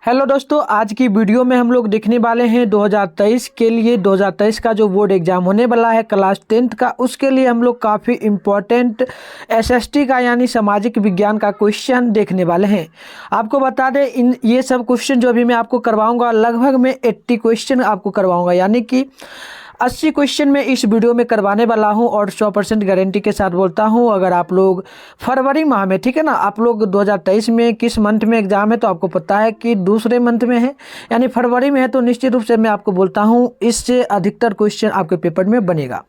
Hello दोस्तों, आज की वीडियो में हम लोग देखने वाले हैं 2023 के लिए 2023 का जो बोर्ड एग्जाम होने वाला है क्लास 10th का, उसके लिए हम लोग काफ़ी इम्पोर्टेंट एसएसटी का यानी सामाजिक विज्ञान का क्वेश्चन देखने वाले हैं। आपको बता दें ये सब क्वेश्चन जो अभी मैं आपको करवाऊंगा लगभग मैं 80 क्वेश्चन आपको करवाऊंगा, यानी कि 80 क्वेश्चन में इस वीडियो में करवाने वाला हूं और 100% गारंटी के साथ बोलता हूं। अगर आप लोग फरवरी माह में, ठीक है ना, आप लोग 2023 में किस मंथ में एग्जाम है तो आपको पता है कि दूसरे मंथ में है यानी फरवरी में है, तो निश्चित रूप से मैं आपको बोलता हूं इससे अधिकतर क्वेश्चन आपके पेपर में बनेगा।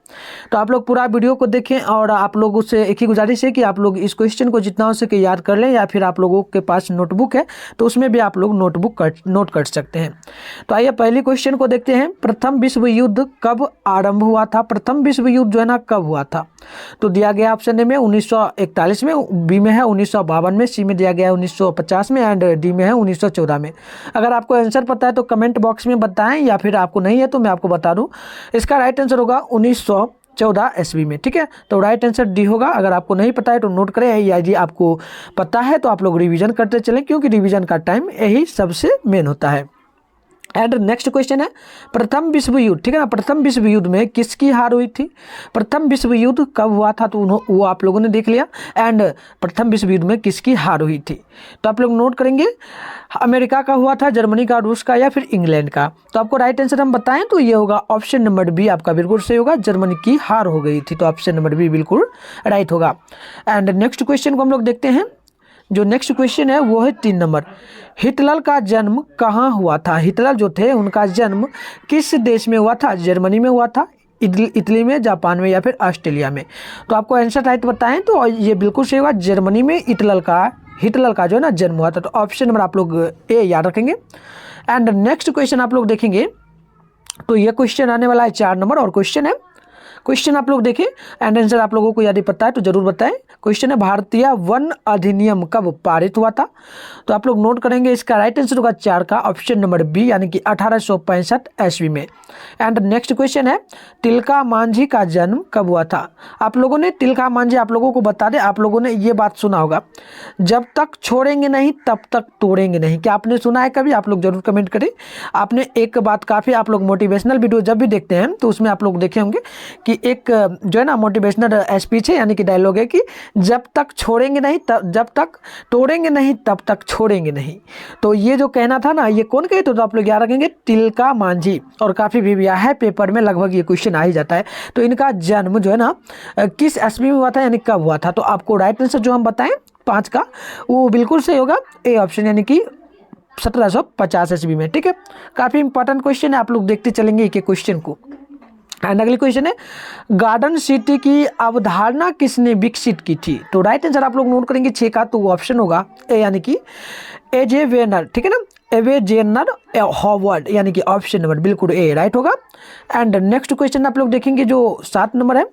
तो आप लोग पूरा वीडियो को देखें और आप लोगों से एक ही गुजारिश है कि आप लोग इस क्वेश्चन को जितना हो सके याद कर लें, या फिर आप लोगों के पास नोटबुक है तो उसमें भी आप लोग नोट कर सकते हैं। तो आइए पहले क्वेश्चन को देखते हैं। प्रथम विश्व युद्ध कब आरंभ हुआ था? प्रथम विश्व युद्ध जो है ना कब हुआ था? तो दिया गया ऑप्शन ए में 1941 में, बी में है 1952 में, सी में दिया गया है 1950 में एंड डी में है 1914 में। अगर आपको आंसर पता है तो कमेंट बॉक्स में बताएं, या फिर आपको नहीं है तो मैं आपको बता दूं। इसका राइट आंसर होगा 1914 ईस्वी में। ठीक है, तो राइट आंसर डी होगा। अगर आपको नहीं पता है तो नोट करें, या यदि आपको पता है तो आप लोग रिवीजन करते चलें, क्योंकि रिवीजन का टाइम यही सबसे मेन होता है। एंड नेक्स्ट क्वेश्चन है प्रथम विश्व युद्ध, ठीक है ना, प्रथम विश्व युद्ध में किसकी हार हुई थी? प्रथम विश्व युद्ध कब हुआ था? तो वो आप लोगों ने देख लिया। एंड प्रथम विश्व युद्ध में किसकी हार हुई थी? तो आप लोग नोट करेंगे, अमेरिका का हुआ था, जर्मनी का, रूस का, या फिर इंग्लैंड का। तो आपको राइट आंसर हम बताएं तो ये होगा ऑप्शन नंबर बी, आपका बिल्कुल सही होगा, जर्मनी की हार हो गई थी। तो ऑप्शन नंबर बी बिल्कुल राइट होगा। एंड नेक्स्ट क्वेश्चन को हम लोग देखते हैं। जो नेक्स्ट क्वेश्चन है वो है 3 नंबर। हिटलर का जन्म कहाँ हुआ था? हिटलर जो थे उनका जन्म किस देश में हुआ था? जर्मनी में हुआ था, इटली में, जापान में, या फिर ऑस्ट्रेलिया में? तो आपको आंसर राइट बताएं तो ये बिल्कुल सही होगा, जर्मनी में हिटलर का जो है ना जन्म हुआ था। तो ऑप्शन नंबर आप लोग ए याद रखेंगे। एंड नेक्स्ट क्वेश्चन आप लोग देखेंगे तो ये क्वेश्चन आने वाला है 4 नंबर और क्वेश्चन आप लोग देखें एंड आंसर आप लोगों को यदि पता है तो जरूर बताएं। क्वेश्चन है भारतीय वन अधिनियम कब पारित हुआ था? तो आप लोग नोट करेंगे, इसका राइट आंसर होगा 4 का ऑप्शन नंबर बी, यानी कि 1865 ईस्वी में। एंड नेक्स्ट क्वेश्चन है तिलका मांझी का जन्म कब हुआ था? आप लोगों ने तिलका मांझी, आप लोगों को बता दें, आप लोगों ने ये बात सुना होगा, जब तक छोड़ेंगे नहीं तब तक तोड़ेंगे नहीं। क्या आपने सुना है कभी? आप लोग जरूर कमेंट करें। आपने एक बात, काफ़ी आप लोग मोटिवेशनल वीडियो जब भी देखते हैं तो उसमें आप लोग देखे होंगे कि एक जो है ना मोटिवेशनल स्पीच है, यानी कि डायलॉग है कि जब तक छोड़ेंगे नहीं तब, जब तक तोड़ेंगे नहीं तब तक छोड़ेंगे नहीं। तो ये जो कहना था ना, ये कौन कहे? तो आप लोग याद रखेंगे तिलका मांझी। और काफ़ी भी आया है पेपर में, लगभग ये क्वेश्चन आ ही जाता है। तो इनका जन्म जो है ना किस ईस्वी में हुआ था, यानी कब हुआ था? तो आपको राइट आंसर जो हम बताएं 5 का, वो बिल्कुल सही होगा, ए ऑप्शन, यानी कि 1750 ईस्वी में। ठीक है, काफ़ी इंपॉर्टेंट क्वेश्चन है, आप लोग देखते चलेंगे एक एक क्वेश्चन को। एंड अगली क्वेश्चन है गार्डन सिटी की अवधारणा किसने विकसित की थी? तो राइट आंसर आप लोग नोट करेंगे 6 का, तो वो ऑप्शन होगा ए, यानी कि एजे वेनर। ठीक है ना, एवेजेनर हॉवर्ड, यानी कि ऑप्शन नंबर बिल्कुल ए राइट होगा। एंड नेक्स्ट क्वेश्चन आप लोग देखेंगे जो 7 नंबर है,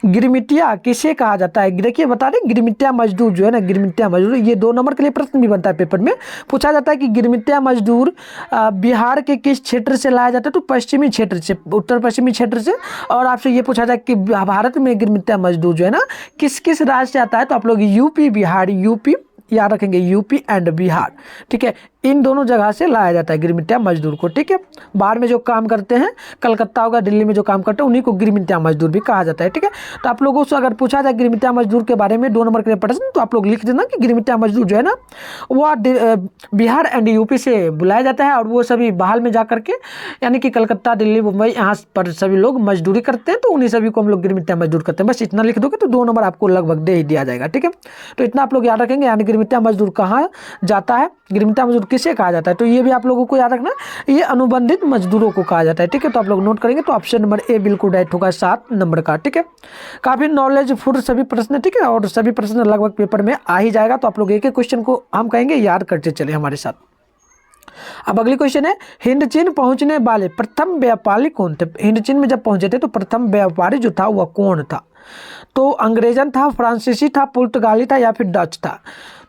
गिरमिटिया किसे कहा जाता है? देखिए बता दें, गिरमिटिया मजदूर जो है ना, गिरमिटिया मजदूर, ये 2 नंबर के लिए प्रश्न भी बनता है पेपर में, पूछा जाता है कि गिरमिटिया मजदूर बिहार के किस क्षेत्र से लाया जाता है? तो पश्चिमी क्षेत्र से, उत्तर पश्चिमी क्षेत्र से। और आपसे ये पूछा जाए कि भारत में गिरमिटिया मजदूर जो है ना किस किस राज्य से आता है? तो आप लोग यूपी, बिहार, यूपी याद रखेंगे, यूपी एंड बिहार। ठीक है, इन दोनों जगह से लाया जाता है गिरमिटिया मजदूर को। ठीक है, बाहर में जो काम करते हैं, कलकत्ता होगा, दिल्ली में जो काम करते हैं, उन्हीं को गिरमिटिया मजदूर भी कहा जाता है। ठीक है, तो आप लोगों से अगर पूछा जाए गिरमिटिया मजदूर के बारे में 2 नंबर के लिए प्रश्न, तो आप लोग लिख देना कि गिरमिटिया मजदूर जो है ना वो बिहार एंड यूपी से बुलाया जाता है, और वो सभी बाहर में जा करके, यानी कि कलकत्ता, दिल्ली, मुंबई, यहाँ पर सभी लोग मजदूरी करते हैं, तो उन्हीं सभी को हम लोग गिरमिटिया मजदूर करते हैं। बस इतना लिख दोगे तो 2 नंबर आपको लगभग दे ही दिया जाएगा। ठीक है, तो इतना आप लोग याद रखेंगे, यानी गिरमिटिया मजदूर कहाँ जाता है, गिरमिटिया मजदूर किसे कहा जाता है? तो ये भी आप लोगों को याद रखना, ये अनुबंधित मजदूरों को कहा जाता है। ठीक है, तो आप लोग नोट करेंगे, तो ऑप्शन नंबर ए बिल्कुल राइट होगा 7 नंबर का। ठीक है, काफी नॉलेजफुल सभी प्रश्न, ठीक है, और सभी प्रश्न लगभग पेपर में आ ही जाएगा। तो आप लोग एक एक क्वेश्चन को हम कहेंगे याद करते चले हमारे साथ। अब अगली क्वेश्चन है हिंद चीन पहुंचने वाले प्रथम व्यापारी कौन थे? हिंद चीन में जब पहुंचे थे तो प्रथम व्यापारी जो था वह कौन था? तो अंग्रेजन था, फ्रांसीसी था, पुर्तगाली था, या फिर डच था?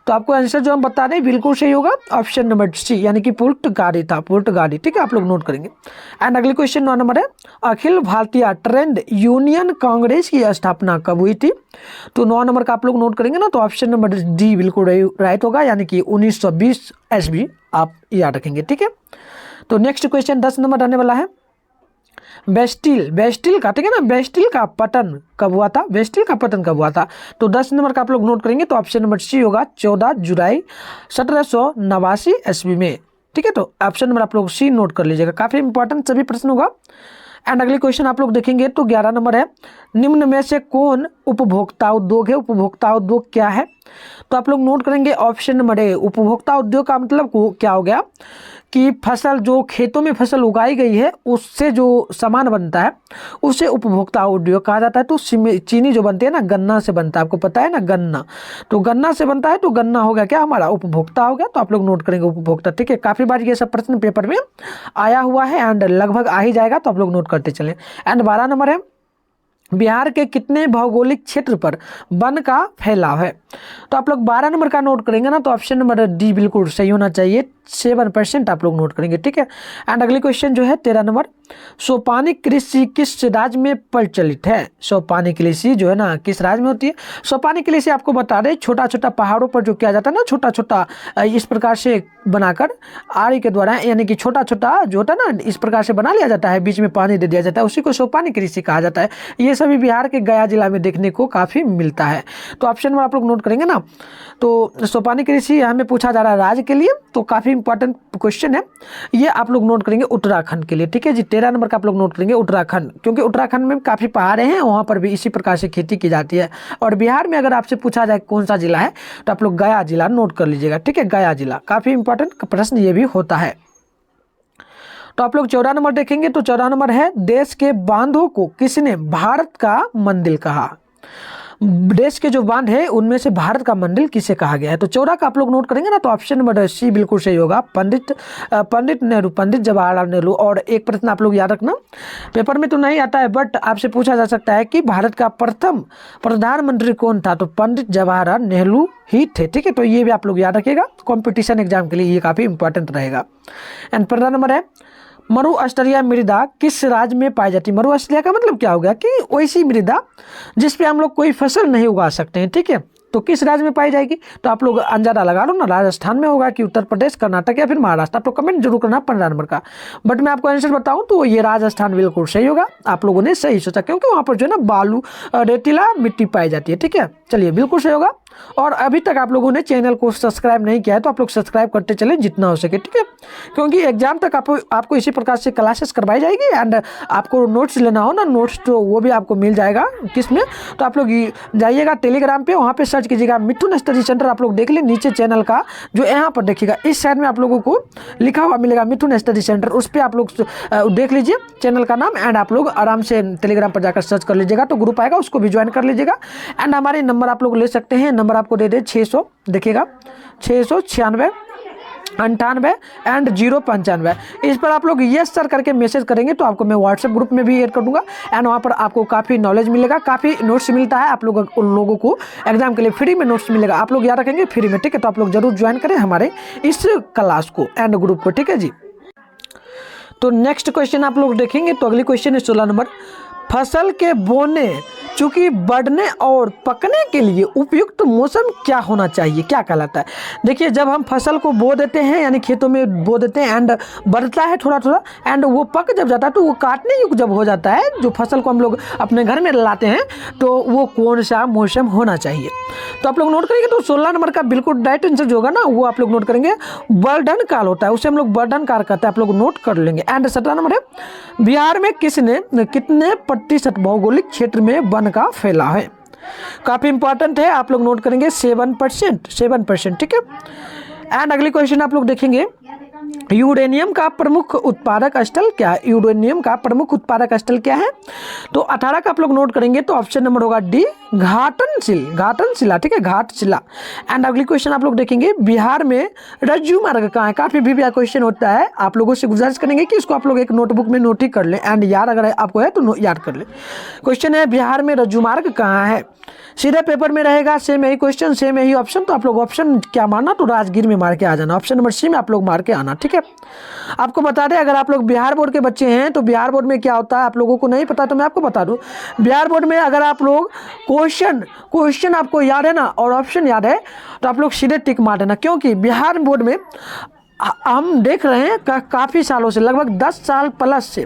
तो तो आपको आंसर जो हम बता रहे हैं बिल्कुल सही होगा ऑप्शन नंबर सी, यानी कि पुर्तगाली था, पुर्तगाली। ठीक है, आप लोग नोट करेंगे। एंड अगली क्वेश्चन 9 नंबर है, अखिल भारतीय ट्रेड यूनियन कांग्रेस की स्थापना कब हुई थी? तो 9 नंबर का आप लोग नोट करेंगे ना, तो ऑप्शन नंबर डी बिल्कुल राइट होगा, यानी कि 1920 ईस्वी आप याद रखेंगे। ठीक है, तो नेक्स्ट क्वेश्चन 10 नंबर रहने वाला है, बेस्टिल का, ठीक है ना, बेस्टिल का पतन कब हुआ था? बेस्टिल का पतन कब हुआ था? तो 10 नंबर का आप लोग नोट करेंगे, तो ऑप्शन नंबर सी होगा 14 जुलाई 1789 ईस्वी में। ठीक है, तो ऑप्शन नंबर आप लोग सी नोट कर लीजिएगा, काफी इंपॉर्टेंट सभी प्रश्न होगा। एंड अगले क्वेश्चन आप लोग देखेंगे तो 11 नंबर है, निम्न में से कौन उपभोक्ता उद्योग है? उपभोक्ता उद्योग क्या है? तो आप लोग नोट करेंगे ऑप्शन नंबर ए, उपभोक्ता उद्योग का मतलब क्या हो गया कि फसल, जो खेतों में फसल उगाई गई है उससे जो सामान बनता है उसे उपभोक्ता उद्योग कहा जाता है। तो चीनी जो बनती है ना, गन्ना से बनता है, आपको पता है ना, गन्ना, तो गन्ना से बनता है, तो गन्ना हो गया क्या हमारा? उपभोक्ता हो गया। तो आप लोग नोट करेंगे उपभोक्ता। ठीक है, काफ़ी बार ये सब प्रश्न पेपर में आया हुआ है एंड लगभग आ ही जाएगा, तो आप लोग नोट करते चलें। एंड 12 नंबर है, बिहार के कितने भौगोलिक क्षेत्र पर वन का फैलाव है? तो आप लोग 12 नंबर का नोट करेंगे ना, तो ऑप्शन नंबर डी बिल्कुल सही होना चाहिए, 7% आप लोग नोट करेंगे। ठीक है, एंड अगली क्वेश्चन जो है 13 नंबर, सोपानी कृषि किस राज्य में प्रचलित है? सोपानी कृषि जो है ना किस राज्य में होती है? सोपानी कृषि आपको बता दें, छोटा छोटा पहाड़ों पर जो किया जाता है ना, छोटा छोटा इस प्रकार से बनाकर आरी के द्वारा, यानी कि छोटा छोटा जो होता है ना इस प्रकार से बना लिया जाता है, बीच में पानी दे दिया जाता है, उसी को सोपानी कृषि कहा जाता है। ये सभी बिहार के गया जिला में देखने को काफ़ी मिलता है। तो ऑप्शन में आप लोग नोट करेंगे ना, तो सोपानी कृषि हमें पूछा जा रहा है राज्य के लिए, तो काफ़ी इंपॉर्टेंट क्वेश्चन है ये, आप लोग नोट करेंगे उत्तराखंड के लिए। ठीक है जी, 13 नंबर का आप लोग नोट करेंगे उत्तराखंड, क्योंकि उत्तराखंड में काफ़ी पहाड़े हैं, वहाँ पर भी इसी प्रकार से खेती की जाती है। और बिहार में अगर आपसे पूछा जाए कौन सा जिला है, तो आप लोग गया जिला नोट कर लीजिएगा। ठीक है, गया जिला, काफ़ी इंपॉर्टेंट प्रश्न ये भी होता है। तो आप लोग 14 नंबर देखेंगे, तो 14 नंबर है, देश के बांधों को किसने भारत का मंदिर कहा? देश के जो बांध है उनमें से भारत का मंदिर किसे कहा गया है? तो 14 का आप लोग नोट करेंगे ना, तो ऑप्शन नंबर सी बिल्कुल सही होगा, पंडित नेहरू, पंडित जवाहरलाल नेहरू। और एक प्रश्न आप लोग याद रखना, पेपर में तो नहीं आता है बट आपसे पूछा जा सकता है कि भारत का प्रथम प्रधानमंत्री कौन था? तो पंडित जवाहरलाल नेहरू ही थे। ठीक है, तो ये भी आप लोग याद रखिएगा, कॉम्पिटिशन एग्जाम के लिए ये काफ़ी इंपॉर्टेंट रहेगा। एंड 15 नंबर है, मरुस्थलीय मृदा किस राज्य में पाई जाती है? मरुस्थलीय का मतलब क्या हो गया कि वैसी मृदा जिस पे हम लोग कोई फसल नहीं उगा सकते हैं। ठीक है, तो किस राज्य में पाई जाएगी? तो आप लोग अंदाजा लगा लो ना, राजस्थान में होगा कि उत्तर प्रदेश, कर्नाटक या फिर महाराष्ट्र। आप लोग कमेंट जरूर करना 15 नंबर का। बट मैं आपको आंसर बताऊं तो ये राजस्थान बिल्कुल सही होगा, आप लोगों ने सही सोचा, क्योंकि वहाँ पर जो है ना बालू रेतीला मिट्टी पाई जाती है। ठीक है, चलिए बिल्कुल सही होगा। और अभी तक आप लोगों ने चैनल को सब्सक्राइब नहीं किया है तो आप लोग सब्सक्राइब करते चले जितना हो सके। ठीक है, क्योंकि एग्जाम तक आपको इसी प्रकार से क्लासेस करवाई जाएगी एंड आपको नोट्स लेना हो ना, नोट्स तो वो भी आपको मिल जाएगा किस में, तो आप लोग जाइएगा टेलीग्राम पे, वहाँ पे सर्च कीजिएगा मिथुन स्टडी सेंटर। आप लोग देख ले नीचे चैनल का जो यहाँ पर देखिएगा, इस साइड में आप लोगों को लिखा हुआ मिलेगा मिथुन स्टडी सेंटर, उस पर आप लोग देख लीजिए चैनल का नाम एंड आप लोग आराम से टेलीग्राम पर जाकर सर्च कर लीजिएगा, तो ग्रुप आएगा, उसको भी ज्वाइन कर लीजिएगा। एंड हमारे नंबर आप लोग ले सकते हैं, नंबर आपको दे दे 600, देखिएगा 696 98 एंड 095, इस पर आप लोग यस सर करके मैसेज करेंगे तो आपको मैं व्हाट्सएप ग्रुप में भी ऐड कर दूंगा एंड वहाँ पर आपको काफ़ी नॉलेज मिलेगा, काफ़ी नोट्स मिलता है। आप लोग उन लोगों को एग्जाम के लिए फ्री में नोट्स मिलेगा, आप लोग याद रखेंगे फ्री में। ठीक है, तो आप लोग जरूर ज्वाइन करें हमारे इस क्लास को एंड ग्रुप को। ठीक है जी, तो नेक्स्ट क्वेश्चन आप लोग देखेंगे, तो अगली क्वेश्चन है 16 नंबर, फसल के बोने चूँकि बढ़ने और पकने के लिए उपयुक्त मौसम क्या होना चाहिए, क्या कहलाता है? देखिए, जब हम फसल को बो देते हैं यानी खेतों में बो देते हैं एंड बढ़ता है थोड़ा थोड़ा एंड वो पक जब जाता है तो वो काटने युग जब हो जाता है, जो फसल को हम लोग अपने घर में लाते हैं, तो वो कौन सा मौसम होना चाहिए? तो आप लोग नोट करेंगे, तो 16 नंबर का बिल्कुल राइट आंसर जो होगा ना वो आप लोग नोट करेंगे, वर्धन काल होता है, उसे हम लोग वर्धन काल कहते हैं, आप लोग नोट कर लेंगे। एंड 17 नंबर है, बिहार में कितने प्रतिशत भौगोलिक क्षेत्र में वन का फैलाव है? काफी इंपॉर्टेंट है, आप लोग नोट करेंगे 7%। ठीक है, एंड अगली क्वेश्चन आप लोग देखेंगे यूरेनियम का प्रमुख उत्पादक स्थल क्या है? यूरेनियम का प्रमुख उत्पादक स्थल क्या है? तो 18 का आप लोग नोट करेंगे तो ऑप्शन नंबर होगा डी, घाटनशिला, ठीक है, घाटशिला। एंड अगली क्वेश्चन आप लोग देखेंगे, बिहार में रज्जू मार्ग कहाँ है? काफी भी क्वेश्चन होता है, आप लोगों से गुजारिश करेंगे कि इसको आप लोग एक नोटबुक में नोट ही कर लें, एंड याद अगर आपको है तो याद कर ले। क्वेश्चन है, बिहार में रज्जू मार्ग कहाँ है? सीधे पेपर में रहेगा, सेम यही क्वेश्चन, सेम यही ऑप्शन, तो आप लोग ऑप्शन क्या मारना, तो राजगीर में मार के आ जाना, ऑप्शन नंबर सी में आप लोग मार के आना, ठीक है। आपको बता दें, अगर आप लोग बिहार बोर्ड के बच्चे हैं तो बिहार बोर्ड में क्या होता है आप लोगों को नहीं पता तो मैं आपको बता दूं। बिहार बोर्ड में अगर आप लोग क्वेश्चन आपको याद है ना और ऑप्शन याद है तो आप लोग सीधे टिक मार देना, क्योंकि बिहार बोर्ड में हम देख रहे हैं काफ़ी सालों से, लगभग 10 साल प्लस से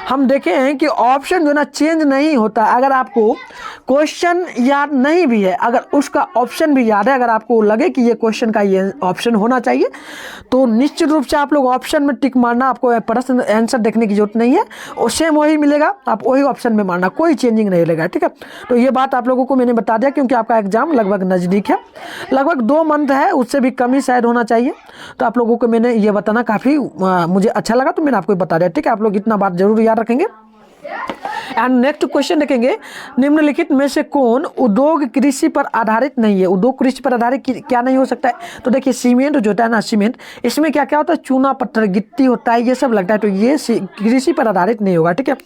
हम देखे हैं कि ऑप्शन जो ना चेंज नहीं होता। अगर आपको क्वेश्चन याद नहीं भी है, अगर उसका ऑप्शन भी याद है, अगर आपको लगे कि ये क्वेश्चन का ये ऑप्शन होना चाहिए तो निश्चित रूप से आप लोग ऑप्शन में टिक मारना, आपको प्रश्न आंसर देखने की जरूरत नहीं है, और सेम वही मिलेगा, आप वही ऑप्शन में मारना, कोई चेंजिंग नहीं लगेगा, ठीक है। तो ये बात आप लोगों को मैंने बता दिया, क्योंकि आपका एग्जाम लगभग नज़दीक है, लगभग 2 मंथ है, उससे भी कम ही शायद होना चाहिए। तो आप लोगों को मैंने ये बताना काफ़ी मुझे अच्छा लगा, तो मैंने आपको बता दिया, ठीक है। आप लोग इतना बात जरूर याद रखेंगे। एंड नेक्स्ट क्वेश्चन देखेंगे, निम्नलिखित में से कौन उद्योग कृषि पर आधारित नहीं है? उद्योग कृषि पर आधारित क्या नहीं हो सकता है? तो देखिए, सीमेंट जो होता है ना, सीमेंट, इसमें क्या क्या होता है, चूना पत्थर गिट्टी होता है, ये सब लगता है, तो ये कृषि पर आधारित नहीं होगा, ठीक है।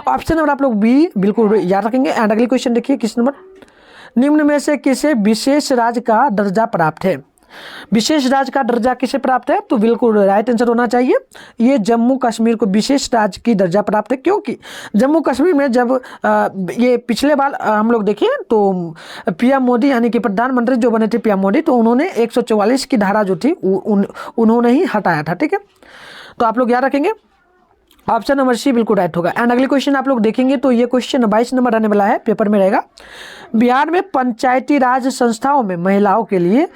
ऑप्शन नंबर आप लोग बी बिल्कुल याद रखेंगे। एंड अगली क्वेश्चन देखिए, किस नंबर, निम्न में से किसे विशेष राज्य का दर्जा प्राप्त है? विशेष राज्य का दर्जा किसे प्राप्त है? तो बिल्कुल राइट आंसर होना चाहिए, ये जम्मू कश्मीर को विशेष राज्य की दर्जा प्राप्त है, क्योंकि जम्मू कश्मीर में जब ये पिछले बार हम लोग देखें तो पीएम मोदी यानी कि प्रधानमंत्री जो बने थे पीएम मोदी, तो उन्होंने 144 की धारा जो थी उन्होंने ही हटाया था, ठीक है। तो आप लोग याद रखेंगे, ऑप्शन नंबर सी बिल्कुल राइट होगा। एंड अगली क्वेश्चन आप लोग देखेंगे तो ये क्वेश्चन 22 नंबर आने वाला है, पेपर में रहेगा। बिहार में पंचायती राज संस्थाओं में महिलाओं के लिए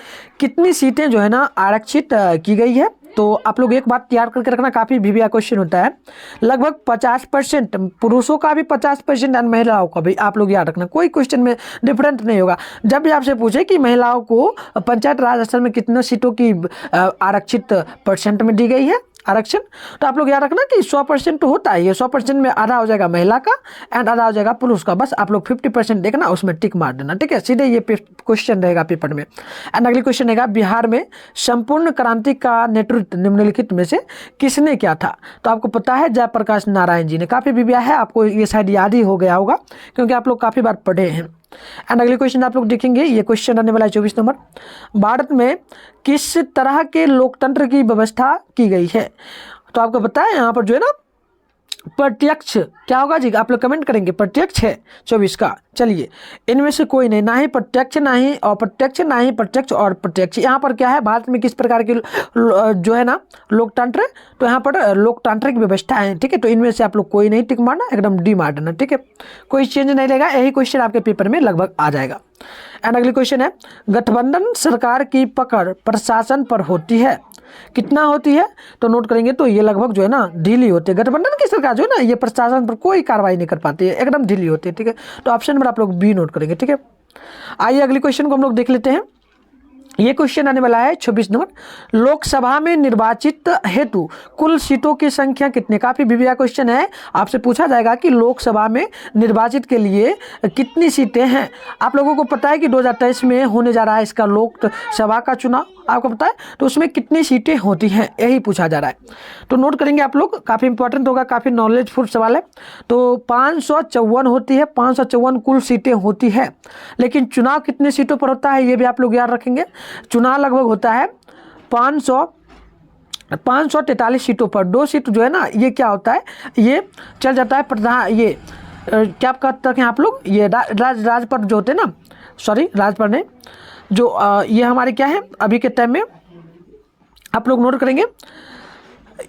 कितनी सीटें जो है ना आरक्षित की गई है? तो आप लोग एक बात तैयार करके रखना, काफ़ी भिविया क्वेश्चन होता है, लगभग 50% पुरुषों का भी 50% और महिलाओं का भी, आप लोग याद रखना, कोई क्वेश्चन में डिफरेंट नहीं होगा। जब भी आपसे पूछे कि महिलाओं को पंचायत राज स्थल में कितने सीटों की आरक्षित परसेंट में दी गई है आरक्षण, तो आप लोग याद रखना कि 100% तो होता है, ये 100% में आधा हो जाएगा महिला का एंड आधा हो जाएगा पुरुष का, बस आप लोग 50% देखना, उसमें टिक मार देना, ठीक है। सीधे ये क्वेश्चन रहेगा पेपर में। एंड अगली क्वेश्चन रहेगा, बिहार में संपूर्ण क्रांति का नेतृत्व निम्नलिखित में से किसने किया था? तो आपको पता है जयप्रकाश नारायण जी ने, काफ़ी भी है, आपको ये शायद याद ही हो गया होगा क्योंकि आप लोग काफ़ी बार पढ़े हैं। एंड अगली क्वेश्चन आप लोग देखेंगे, ये क्वेश्चन आने वाला है 24 नंबर, भारत में किस तरह के लोकतंत्र की व्यवस्था की गई है? तो आपको पता है यहाँ पर जो है ना प्रत्यक्ष क्या होगा जी, आप लोग कमेंट करेंगे, प्रत्यक्ष है 24 का। चलिए, इनमें से कोई नहीं, ना ही प्रत्यक्ष, ना ही अप्रत्यक्ष, ना ही प्रत्यक्ष और प्रत्यक्ष। यहाँ पर क्या है, भारत में किस प्रकार की जो है ना लोकतंत्र, तो यहाँ पर लोकतांत्रिक व्यवस्था है, ठीक है। तो इनमें से आप लोग कोई नहीं टिक मारना, एकदम डी मार देना, ठीक है, कोई चेंज नहीं रहेगा, यही क्वेश्चन आपके पेपर में लगभग आ जाएगा। एंड अगली क्वेश्चन है, गठबंधन सरकार की पकड़ प्रशासन पर होती है, कितना होती है? तो नोट करेंगे तो ये लगभग जो है ना ढीली होती है, गठबंधन की सरकार जो है ना ये प्रशासन पर कोई कार्रवाई नहीं कर पाती है, एकदम ढीली होती है, ठीक है। तो ऑप्शन नंबर आप लोग बी नोट करेंगे, ठीक है। आइए अगली क्वेश्चन को हम लोग देख लेते हैं। ये क्वेश्चन आने वाला है 26 नंबर, लोकसभा में निर्वाचित हेतु कुल सीटों की संख्या कितनी? काफी विविध क्वेश्चन है, आपसे पूछा जाएगा कि लोकसभा में निर्वाचित के लिए कितनी सीटें हैं। आप लोगों को पता है कि 2023 में होने जा रहा है इसका लोकसभा का चुनाव, आपको पता है, तो उसमें कितनी सीटें होती हैं यही पूछा जा रहा है। तो नोट करेंगे आप लोग, काफ़ी इंपॉर्टेंट होगा, काफ़ी नॉलेजफुल सवाल है। तो 554 होती है, 554 कुल सीटें होती है, लेकिन चुनाव कितने सीटों पर होता है ये भी आप लोग याद रखेंगे। चुनाव लगभग होता है 543 सीटों पर, 2 सीट जो है ना ये क्या होता है, ये चल जाता है प्रधान, ये क्या कहते हैं आप लोग, ये राज पर जो होते हैं ना, सॉरी राज पर नहीं, जो ये हमारे क्या है अभी के टाइम में, आप लोग नोट करेंगे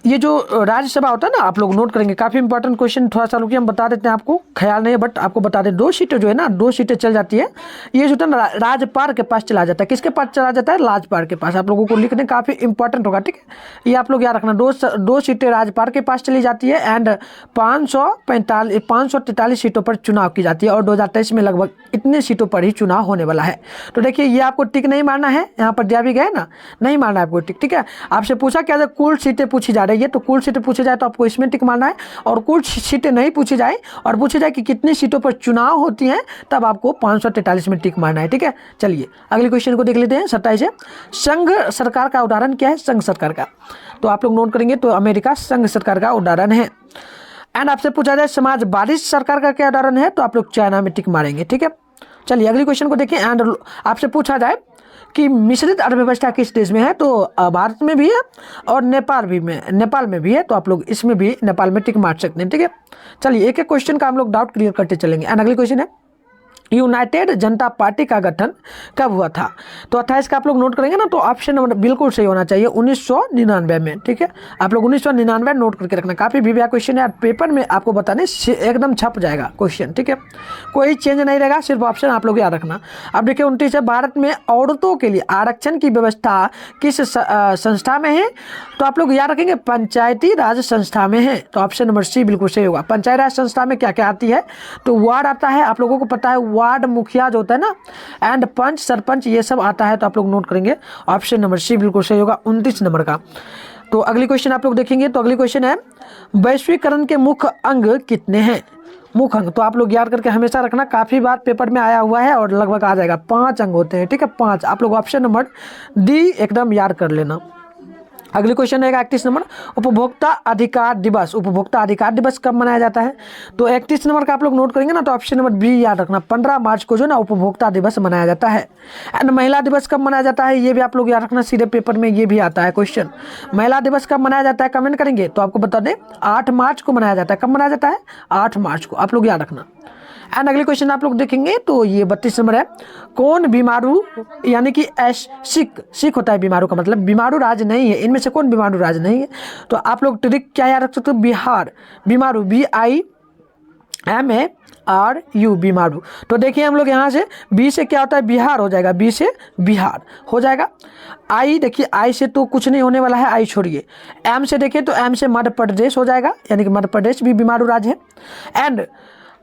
ये जो राज्यसभा होता है ना, आप लोग नोट करेंगे, काफ़ी इंपॉर्टेंट क्वेश्चन, थोड़ा सा रुकिए हम बता देते हैं, आपको ख्याल नहीं है बट आपको बता दें। 2 सीटें जो है ना, 2 सीटें चल जाती है, ये जो होता है ना राज्यपाल के पास चला जाता है। किसके पास चला जाता है? राज्यपाल के पास। आप लोगों को लिखने काफ़ी इंपॉर्टेंट होगा, ठीक है, ये आप लोग याद रखना। 2 सीटें राज्यपाल के पास चली जाती है एंड 543 सीटों पर चुनाव की जाती है और 2023 में लगभग इतने सीटों पर ही चुनाव होने वाला है। तो देखिए ये आपको टिक नहीं मारना है, यहाँ पर दिया भी गया ना, नहीं मारना है आपको टिक, ठीक है। आपसे पूछा क्या, कुल सीटें पूछी जा रही है, तो कुल सीटें पूछी जाए तो आपको इसमें टिक मारना है, और कुल सीटें नहीं पूछी जाए और पूछी जाए कि कितनी सीटों पर चुनाव होती हैं, तब आपको 543 में टिक मारना है, ठीक है। चलिए अगले क्वेश्चन को देख लेते हैं। 27 है, संघ सरकार का उदाहरण क्या है? संघ सरकार का, तो आप लोग नोट करेंगे, तो अमेरिका संघ सरकार का उदाहरण है। एंड आपसे पूछा जाए समाजवादी सरकार का क्या उदाहरण है, तो आप लोग चाइना में टिक मारेंगे, ठीक है। चलिए अगले क्वेश्चन को देखें। एंड आपसे पूछा जाए कि मिश्रित अर्थव्यवस्था किस देश में है, तो भारत में भी है और नेपाल में भी है, तो आप लोग इसमें भी नेपाल में टिक मार सकते हैं, ठीक है। चलिए एक एक क्वेश्चन का हम लोग डाउट क्लियर करते चलेंगे। एंड अगले क्वेश्चन है, यूनाइटेड जनता पार्टी का गठन कब हुआ था, तो 28 का आप लोग नोट करेंगे ना, तो ऑप्शन नंबर बिल्कुल सही होना चाहिए 1999 में, ठीक है। आप लोग 1999 नोट करके रखना, काफ़ी भिविया क्वेश्चन है, पेपर में आपको बताने एकदम छप जाएगा क्वेश्चन, ठीक है, कोई चेंज नहीं रहेगा, सिर्फ ऑप्शन आप लोग याद रखना। अब देखिए 29 है, भारत में औरतों के लिए आरक्षण की व्यवस्था किस संस्था में है, तो आप लोग याद रखेंगे पंचायती राज संस्था में है, तो ऑप्शन नंबर सी बिल्कुल सही होगा। पंचायती राज संस्था में क्या क्या आती है, तो वार्ड आता है, आप लोगों को पता है वार्ड मुखिया जो होता है ना, एंड पंच सरपंच ये सब आता है, तो आप लोग नोट करेंगे ऑप्शन नंबर सी बिल्कुल सही होगा 29 नंबर का। तो अगली क्वेश्चन आप लोग देखेंगे, तो अगली क्वेश्चन है, वैश्वीकरण के मुख्य अंग कितने हैं? मुख्य अंग, तो आप लोग याद करके हमेशा रखना, काफ़ी बार पेपर में आया हुआ है और लगभग आ जाएगा, 5 अंग होते हैं, ठीक है, 5। आप लोग ऑप्शन नंबर डी एकदम याद कर लेना। अगली क्वेश्चन रहेगा 31 नंबर, उपभोक्ता अधिकार दिवस, उपभोक्ता अधिकार दिवस कब मनाया जाता है, तो 31 नंबर का आप लोग नोट करेंगे ना, तो ऑप्शन नंबर बी याद रखना, 15 मार्च को जो ना उपभोक्ता दिवस मनाया जाता है। एंड महिला दिवस कब मनाया जाता है, ये भी आप लोग याद रखना, सीधे पेपर में ये भी आता है क्वेश्चन। महिला दिवस कब मनाया जाता है, कमेंट करेंगे तो आपको बता दें, 8 मार्च को मनाया जाता है। कब मनाया जाता है? 8 मार्च को, आप लोग याद रखना। एंड अगले क्वेश्चन आप लोग देखेंगे, तो ये 32 नंबर है, कौन बीमारू यानी कि सिख होता है, बीमारू का मतलब बीमारू राज्य नहीं है, इनमें से कौन बीमारू राज्य नहीं है, तो आप लोग ट्रिक क्या याद रख सकते हो, बिहार, बीमारू BIMARU बीमारू। तो देखिए हम लोग यहाँ से बी से क्या होता है, बिहार हो जाएगा, बी से बिहार हो जाएगा। आई देखिए, आई से तो कुछ नहीं होने वाला है, आई छोड़िए। एम से देखिए, तो एम से मध्य प्रदेश हो जाएगा, यानी कि मध्य प्रदेश भी बीमारू राज्य है। एंड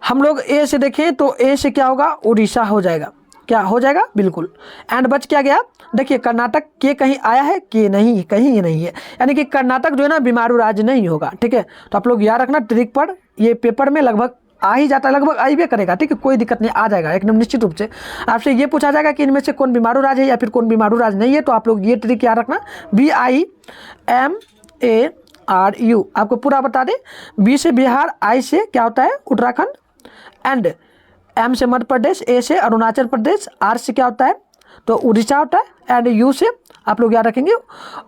हम लोग ए से देखें, तो ए से क्या होगा, उड़ीसा हो जाएगा, क्या हो जाएगा, बिल्कुल। एंड बच क्या गया, देखिए कर्नाटक के कहीं आया है, के नहीं, कहीं ये नहीं है, यानी कि कर्नाटक जो है ना बीमारू राज्य नहीं होगा, ठीक है। तो आप लोग याद रखना, ट्रिक पर ये पेपर में लगभग आ ही जाता है, लगभग आ ही भी करेगा, ठीक है, कोई दिक्कत नहीं, आ जाएगा एकदम निश्चित रूप से। आपसे ये पूछा जाएगा कि इनमें से कौन बीमारू राज्य है या फिर कौन बीमारू राज्य नहीं है, तो आप लोग ये ट्रिक याद रखना, BIMARU आपको पूरा बता दें। बी से बिहार, आई से क्या होता है, उत्तराखंड, एंड एम से मध्य प्रदेश, ए से अरुणाचल प्रदेश, आर से क्या होता है, तो उड़ीसा होता है, एंड यू से आप लोग याद रखेंगे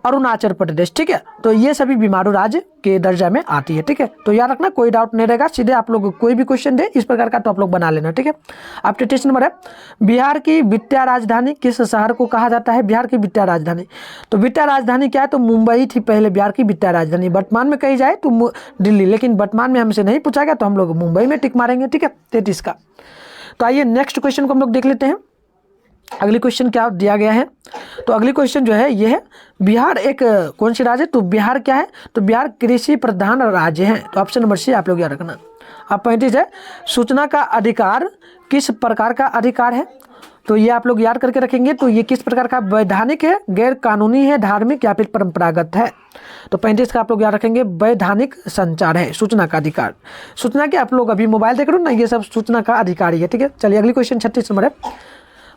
अरुणाचल प्रदेश, ठीक है। तो ये सभी बीमारू राज्य के दर्जा में आती है, ठीक है। तो याद रखना, कोई डाउट नहीं रहेगा, सीधे आप लोग कोई भी क्वेश्चन दे इस प्रकार का तो आप लोग बना लेना, ठीक है। अब 33 नंबर है, बिहार की वित्तीय राजधानी किस शहर को कहा जाता है, बिहार की वित्तीय राजधानी, तो वित्तीय राजधानी क्या है, तो मुंबई थी पहले बिहार की वित्तीय राजधानी, वर्तमान में कही जाए तो दिल्ली, लेकिन वर्तमान में हमसे नहीं पूछा गया तो हम लोग मुंबई में टिक मारेंगे, ठीक है, 33 का। तो आइए नेक्स्ट क्वेश्चन को हम लोग देख लेते हैं। अगली क्वेश्चन क्या दिया गया है, तो अगली क्वेश्चन जो है ये है, बिहार एक कौन सी राज्य है, तो बिहार क्या है, तो बिहार कृषि प्रधान राज्य है, तो ऑप्शन नंबर सी आप लोग याद रखना। अब 35 है, सूचना का अधिकार किस प्रकार का अधिकार है, तो ये आप लोग याद करके रखेंगे, तो ये किस प्रकार का, वैधानिक है, गैर कानूनी है, धार्मिक या फिर परंपरागत है, तो 35 का आप लोग याद रखेंगे, वैधानिक संचार है सूचना का अधिकार। सूचना के आप लोग अभी मोबाइल देख रहे हो ना, ये सब सूचना का अधिकार ही है, ठीक है। चलिए अगली क्वेश्चन 36 नंबर है,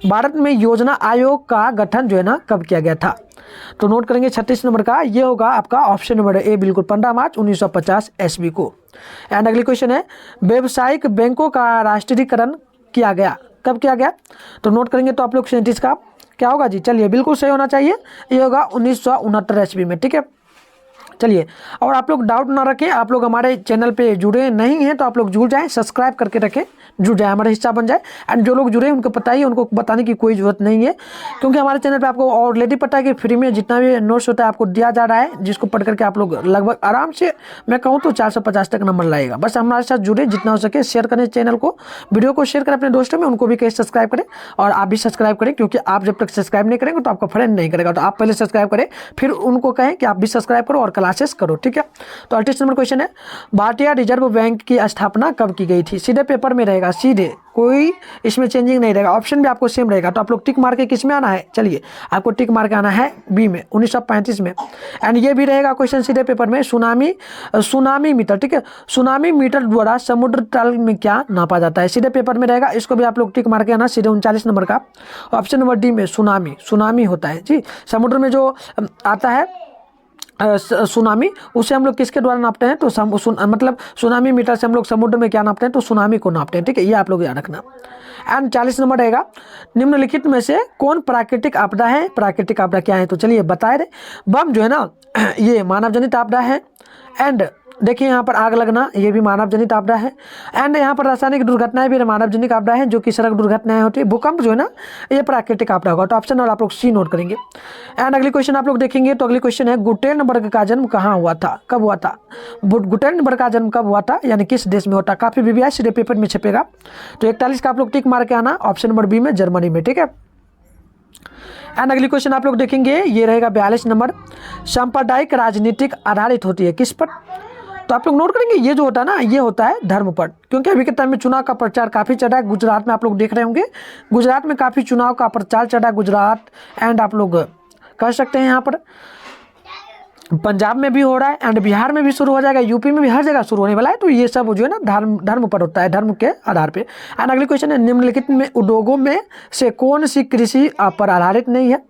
भारत में योजना आयोग का गठन जो है ना कब किया गया था, तो नोट करेंगे 36 नंबर का, ये होगा आपका ऑप्शन नंबर ए बिल्कुल 15 मार्च 1950 ईस्वी को। एंड अगली क्वेश्चन है, व्यावसायिक बैंकों का राष्ट्रीयकरण किया गया, कब किया गया, तो नोट करेंगे, तो आप लोग 37 का क्या होगा जी, चलिए बिल्कुल सही होना चाहिए, ये होगा 1969 ईस्वी में, ठीक है। चलिए, और आप लोग डाउट ना रखें, आप लोग हमारे चैनल पे जुड़े नहीं हैं तो आप लोग जुड़ जाएं, सब्सक्राइब करके रखें, जुड़ जाए, हमारा हिस्सा बन जाए। एंड जो लोग जुड़े उनको पता ही है, उनको बताने की कोई ज़रूरत नहीं है, क्योंकि हमारे चैनल पे आपको ऑलरेडी पता है कि फ्री में जितना भी नोट्स होता है आपको दिया जा रहा है, जिसको पढ़ करके आप लोग लगभग आराम से, मैं कहूँ तो 450 तक नंबर लाएगा। बस हमारे साथ जुड़े, जितना हो सके शेयर करें चैनल को, वीडियो को शेयर करें अपने दोस्तों में, उनको भी कहीं सब्सक्राइब करें और आप भी सब्सक्राइब करें, क्योंकि आप जब तक सब्सक्राइब नहीं करेंगे तो आपका फ्रेंड नहीं करेगा। तो आप पहले सब्सक्राइब करें, फिर उनको कहें कि आप भी सब्सक्राइब करो और क्लासेस करो, ठीक है। तो 38 नंबर क्वेश्चन है, भारतीय रिजर्व बैंक की स्थापना कब की गई थी? सीधे पेपर में रहेगा, सीधे, कोई इसमें चेंजिंग नहीं रहेगा, ऑप्शन भी आपको सेम रहेगा। तो आप लोग टिक मार के किस में आना है, चलिए आपको टिक मार के आना है बी में, 1935 में। एंड ये भी रहेगा क्वेश्चन सीधे पेपर में, सुनामी मीटर, ठीक है, सुनामी मीटर द्वारा समुद्र तल में क्या नापा जाता है? सीधे पेपर में रहेगा, इसको भी आप लोग टिक मार के आना, सीधे 39 नंबर का। ऑप्शन नंबर डी में सुनामी होता है जी, समुद्र में जो आता है सुनामी, उसे हम लोग किसके द्वारा नापते हैं? तो मतलब सुनामी मीटर से हम लोग समुद्र में क्या नापते हैं? तो सुनामी को नापते हैं, ठीक है, ये आप लोग याद रखना। एंड 40 नंबर रहेगा, निम्नलिखित में से कौन प्राकृतिक आपदा है? प्राकृतिक आपदा क्या है? तो चलिए बताए रहे, बम जो है ना ये मानव जनित आपदा है। एंड देखिए यहाँ पर आग लगना, ये भी मानव जनित आपदा है। एंड यहाँ पर रासायनिक दुर्घटनाएं भी मानव जनित आपदा है, जो कि सड़क दुर्घटनाएं होती है। भूकंप जो है ना ये प्राकृतिक आपदा होगा। तो ऑप्शन और आप लोग सी नोट करेंगे। एंड अगली क्वेश्चन आप लोग देखेंगे, तो अगली क्वेश्चन है, गुटेनबर्ग का जन्म कहाँ हुआ था, कब हुआ था? गुटेनबर्ग का जन्म कब हुआ था, यानी किस देश में होता? काफी बीबीआई सीधे पेपर में छपेगा। तो 41 का आप लोग टिक मार के आना, ऑप्शन नंबर बी में, जर्मनी में, ठीक है। एंड अगली क्वेश्चन आप लोग देखेंगे, ये रहेगा 42 नंबर, सांप्रदायिक राजनीतिक आधारित होती है किस पर? तो आप लोग नोट करेंगे, ये जो होता है ना ये होता है धर्म पर, क्योंकि अभी के टाइम में चुनाव का प्रचार काफ़ी चल रहा है। गुजरात में आप लोग देख रहे होंगे, गुजरात में काफ़ी चुनाव का प्रचार चल रहा है, गुजरात। एंड आप लोग कह सकते हैं यहाँ पर पंजाब में भी हो रहा है, एंड बिहार में भी शुरू हो जाएगा, यूपी में भी, हर जगह शुरू होने वाला है। तो ये सब जो है ना धर्म पर होता है, धर्म के आधार पे। एंड अगली क्वेश्चन है, निम्नलिखित में उद्योगों में से कौन सी कृषि पर आधारित नहीं है?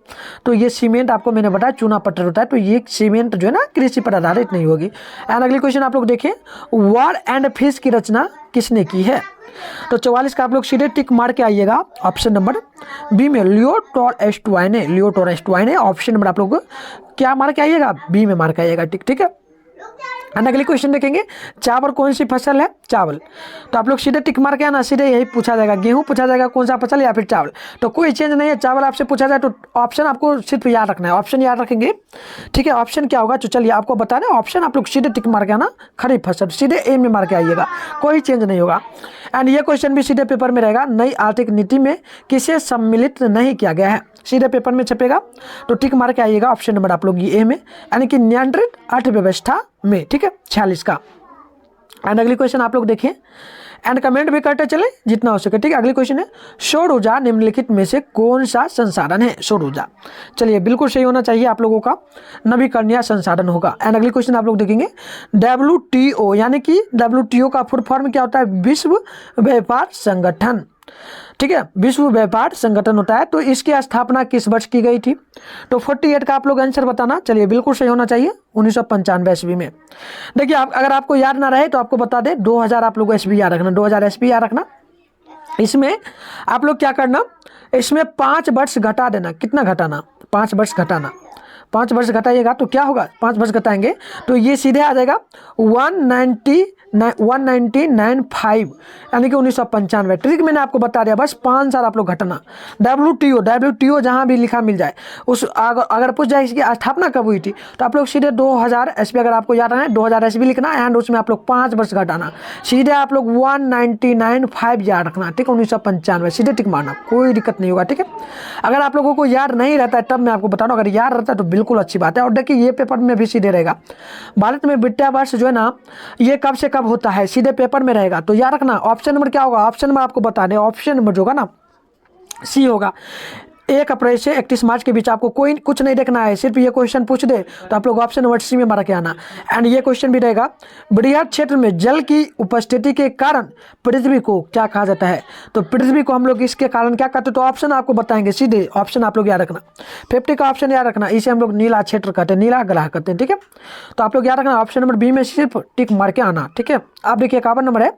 तो ये सीमेंट, आपको मैंने बताया चूना पत्थर होता है, तो ये सीमेंट जो है ना कृषि पर आधारित नहीं होगी। एंड अगली क्वेश्चन आप लोग देखें, वॉर एंड पीस की रचना किसने की है? तो 44 का आप लोग सीधे टिक मार के आइएगा, ऑप्शन नंबर बी में, लियो टॉल्स्टॉय ने। ऑप्शन नंबर आप लोग क्या मार के आइएगा? बी में मार के आइएगा, ठीक है। एंड अगली क्वेश्चन देखेंगे, चावल कौन सी फसल है? चावल। तो आप लोग सीधे टिक मार के आना, सीधे यही पूछा जाएगा, गेहूं पूछा जाएगा कौन सा फसल, या फिर चावल। तो कोई चेंज नहीं है, चावल आपसे पूछा जाए तो ऑप्शन आपको सिर्फ याद रखना है, ऑप्शन याद रखेंगे, ठीक है। ऑप्शन क्या होगा? तो चलिए आपको बता दें, ऑप्शन आप लोग सीधे टिक मार के आना, खरीफ फसल, सीधे ए में मार के आइएगा, कोई चेंज नहीं होगा। एंड ये क्वेश्चन भी सीधे पेपर में रहेगा, नई आर्थिक नीति में किसे सम्मिलित नहीं किया गया है? सीधे पेपर में छपेगा, तो टिक मार के आइएगा, ऑप्शन नंबर आप लोग ये ए में, यानी कि नियंत्रित अर्थव्यवस्था में, ठीक है, 46 का। एंड अगली क्वेश्चन आप लोग देखिए, एंड कमेंट भी करते चले जितना हो सके, ठीक है। अगली क्वेश्चन है, सौर ऊर्जा निम्नलिखित में से कौन सा संसाधन है? सौर ऊर्जा, चलिए बिल्कुल सही होना चाहिए आप लोगों का, नवीकरणीय संसाधन होगा। एंड अगली क्वेश्चन आप लोग देखेंगे, WTO, यानी कि WTO का फुल फॉर्म क्या होता है? विश्व व्यापार संगठन, ठीक है, विश्व व्यापार संगठन होता है। तो इसकी स्थापना किस वर्ष की गई थी? तो 48 का आप लोग आंसर बताना, चलिए बिल्कुल सही होना चाहिए, 1995 ईस्वी में। देखिए अगर आपको याद ना रहे तो आपको बता दें, 2000 आप लोग ईस्वी याद रखना, 2000 ईस्वी याद रखना। इसमें आप लोग क्या करना, इसमें 5 वर्ष घटा देना। कितना घटाना? 5 वर्ष घटाना, 5 वर्ष घटाइएगा तो क्या होगा? 5 वर्ष घटाएंगे तो ये सीधे आ जाएगा 1995, यानी कि 1995। ट्रिक मैंने आपको बता दिया, बस 5 साल आप लोग घटाना। WTO जहाँ भी लिखा मिल जाए, उस अगर पूछ जाए इसकी स्थापना कब हुई थी, तो आप लोग सीधे 2000 ईस्वी, अगर आपको याद है 2000 ईस्वी लिखना, एंड उसमें आप लोग 5 वर्ष घटाना, सीधे आप लोग 1995 याद रखना, ठीक है, 1995 सीधे टिक मारना, कोई दिक्कत नहीं होगा, ठीक है। अगर आप लोगों को याद नहीं रहता है तब मैं आपको बता रहा हूँ, अगर याद रहता है तो बिल्कुल अच्छी बात है। और देखिए ये पेपर में भी सीधे रहेगा, भारत में विद्या वर्ष जो है ना ये कब से कब होता है, सीधे पेपर में रहेगा। तो याद रखना, ऑप्शन नंबर क्या होगा? ऑप्शन नंबर आपको बता दें, ऑप्शन नंबर जो होगा ना सी होगा, 1 अप्रैल से 31 मार्च के बीच। आपको कोई कुछ नहीं देखना है, सिर्फ ये क्वेश्चन पूछ दे तो आप लोग ऑप्शन नंबर सी में मार के आना। एंड ये क्वेश्चन भी रहेगा, बृहद क्षेत्र में जल की उपस्थिति के कारण पृथ्वी को क्या कहा जाता है? तो पृथ्वी को हम लोग इसके कारण क्या कहते हैं? तो ऑप्शन आपको बताएंगे, सीधे ऑप्शन आप लोग याद रखना, 50 का ऑप्शन याद रखना, इसे हम लोग नीला क्षेत्र कहते हैं, नीला ग्रह कहते हैं, ठीक है। तो आप लोग याद रखना, ऑप्शन नंबर बी में सिर्फ टिक मार के आना, ठीक है। आप देखिए 51 नंबर है,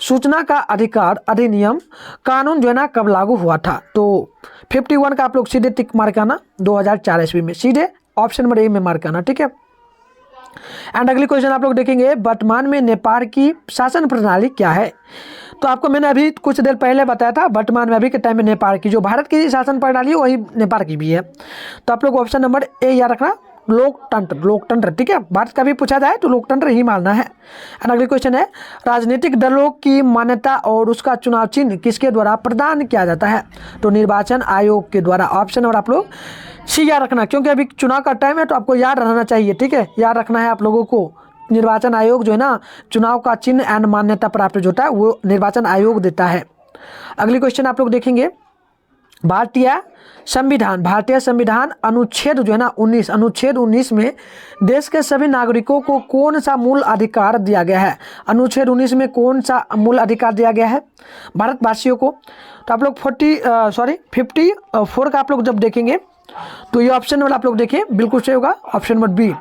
सूचना का अधिकार अधिनियम कानून जो है ना कब लागू हुआ था? तो 51 का आप लोग सीधे टिक मार के आना, 2004 ईस्वी में, सीधे ऑप्शन नंबर ए में मार के आना, ठीक है। एंड अगली क्वेश्चन आप लोग देखेंगे, वर्तमान में नेपाल की शासन प्रणाली क्या है? तो आपको मैंने अभी कुछ देर पहले बताया था, वर्तमान में अभी के टाइम में नेपाल की जो भारत की शासन प्रणाली है वही नेपाल की भी है। तो आप लोग ऑप्शन नंबर ए याद रखना, लोकतंत्र, लोकतंत्र, ठीक है। भारत का भी पूछा जाए तो लोकतंत्र ही मानना है। एंड अगली क्वेश्चन है, राजनीतिक दलों की मान्यता और उसका चुनाव चिन्ह किसके द्वारा प्रदान किया जाता है? तो निर्वाचन आयोग के द्वारा। ऑप्शन और आप लोग सी याद रखना, क्योंकि अभी चुनाव का टाइम है तो आपको याद रहना चाहिए, ठीक है। याद रखना है आप लोगों को, निर्वाचन आयोग जो है ना, चुनाव का चिन्ह एंड मान्यता प्राप्त जो होता है वो निर्वाचन आयोग देता है। अगली क्वेश्चन आप लोग देखेंगे, भारतीय संविधान अनुच्छेद जो है ना 19, अनुच्छेद 19 में देश के सभी नागरिकों को कौन सा मूल अधिकार दिया गया है? अनुच्छेद 19 में कौन सा मूल अधिकार दिया गया है भारतवासियों को? तो आप लोग 54 का आप लोग जब देखेंगे तो ये ऑप्शन वाला आप लोग देखिए बिल्कुल सही होगा, ऑप्शन नंबर बी,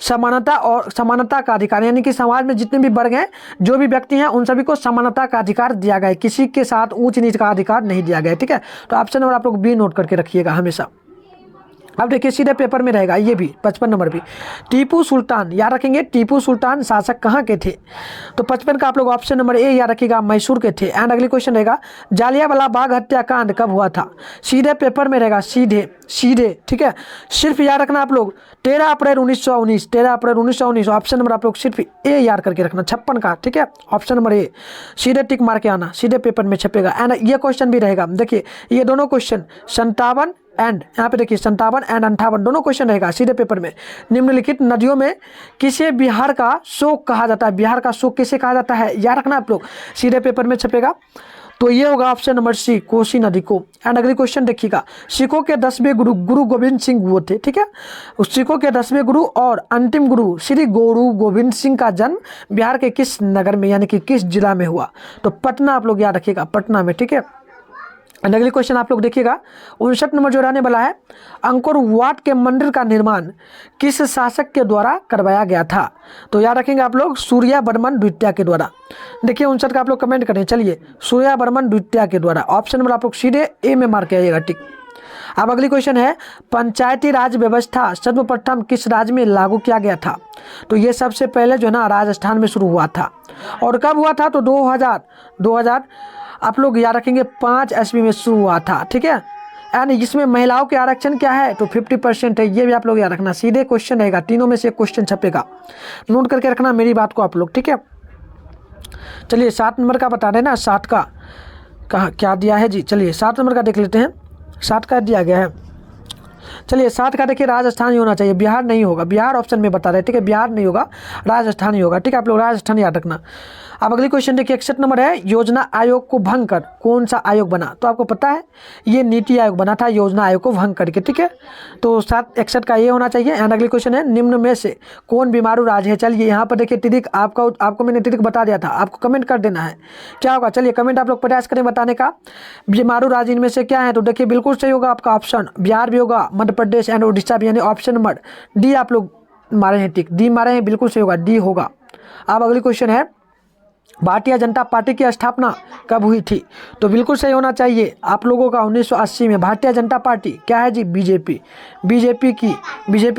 समानता और समानता का अधिकार, यानी कि समाज में जितने भी वर्ग हैं, जो भी व्यक्ति हैं, उन सभी को समानता का अधिकार दिया गया है, किसी के साथ ऊंच नीच का अधिकार नहीं दिया गया है, ठीक है। तो ऑप्शन नंबर आप लोग बी नोट करके रखिएगा हमेशा। अब देखिए सीधे पेपर में रहेगा ये भी 55 नंबर भी, टीपू सुल्तान याद रखेंगे, टीपू सुल्तान शासक कहाँ के थे? तो 55 का आप लोग ऑप्शन नंबर ए याद रखिएगा, मैसूर के थे। एंड अगली क्वेश्चन रहेगा, जालियांवाला बाग हत्याकांड कब हुआ था? सीधे पेपर में रहेगा, सीधे, ठीक है। सिर्फ याद रखना आप लोग 13 अप्रैल 1919, 13 अप्रैल 1919। ऑप्शन नंबर आप लोग सिर्फ ए याद करके रखना 56 का, ठीक है। ऑप्शन नंबर ए सीधे टिक मार के आना, सीधे पेपर में छपेगा। एंड ये क्वेश्चन भी रहेगा, देखिए ये दोनों क्वेश्चन 57 एंड यहाँ पे देखिए 57 एंड 58 दोनों क्वेश्चन रहेगा सीधे पेपर में। निम्नलिखित नदियों में किसे बिहार का शोक कहा जाता है? बिहार का शोक किसे कहा जाता है याद रखना आप लोग, सीधे पेपर में छपेगा। तो ये होगा ऑप्शन नंबर सी, कोसी नदी को। एंड अगली क्वेश्चन देखिएगा, सिखों के 10वें गुरु गोविंद सिंह वो थे, ठीक है। उस सिखों के 10वें गुरु और अंतिम गुरु श्री गुरु गोविंद सिंह का जन्म बिहार के किस नगर में यानी कि किस जिला में हुआ? तो पटना आप लोग याद रखिएगा, पटना में, ठीक है। एंड अगली क्वेश्चन आप लोग देखिएगा 59 नंबर जो रहने वाला है, अंकोर वाट के मंदिर का निर्माण किस शासक के द्वारा करवाया गया था? तो याद रखेंगे आप लोग सूर्यवर्मन द्वितीय के द्वारा। देखिए 59 का आप लोग कमेंट करें, चलिए सूर्यवर्मन द्वितीय के द्वारा। ऑप्शन नंबर आप लोग सीधे ए में मार के आइएगा, टिक। अब अगली क्वेश्चन है, पंचायती राज व्यवस्था सर्वप्रथम किस राज्य में लागू किया गया था? तो ये सबसे पहले जो है ना राजस्थान में शुरू हुआ था। और कब हुआ था? तो 2000 आप लोग याद रखेंगे 5 ईस्वी में शुरू हुआ था, ठीक है। एंड इसमें महिलाओं के आरक्षण क्या है? तो 50% है, ये भी आप लोग याद रखना। सीधे क्वेश्चन रहेगा, तीनों में से एक क्वेश्चन छपेगा, नोट करके रखना मेरी बात को आप लोग, ठीक है। चलिए 7 नंबर का बता देना, 7 का कहाँ क्या दिया है जी? चलिए 7 नंबर का देख लेते हैं, 7 का दिया गया है। चलिए 7 का देखिए राजस्थान ही होना चाहिए, बिहार नहीं होगा, बिहार ऑप्शन में बता रहे, ठीक है। बिहार नहीं होगा, राजस्थान ही होगा, ठीक है। आप लोग राजस्थान याद रखना। अब अगली क्वेश्चन देखिए 61 नंबर है, योजना आयोग को भंग कर कौन सा आयोग बना? तो आपको पता है ये नीति आयोग बना था, योजना आयोग को भंग करके, ठीक है। तो 61 का ये होना चाहिए। एंड अगली क्वेश्चन है, निम्न में से कौन बीमारू राज्य है? चलिए यहाँ पर देखिए तिरिक आपको मैंने तिरिक बता दिया था, आपको कमेंट कर देना है क्या होगा। चलिए कमेंट आप लोग प्रयास करें बताने का, बीमारू राज्य इनमें से क्या है? तो देखिए बिल्कुल सही होगा आपका ऑप्शन बिहार भी होगा, मध्य प्रदेश एंड उड़ीसा भी, यानी ऑप्शन नंबर डी आप लोग मारे हैं, टिक, डी मारे हैं, बिल्कुल सही होगा, डी होगा। अब अगली क्वेश्चन है, भारतीय जनता पार्टी की स्थापना कब हुई थी? तो बिल्कुल सही होना चाहिए आप लोगों का 1980 में। भारतीय जनता पार्टी क्या है जी? बीजेपी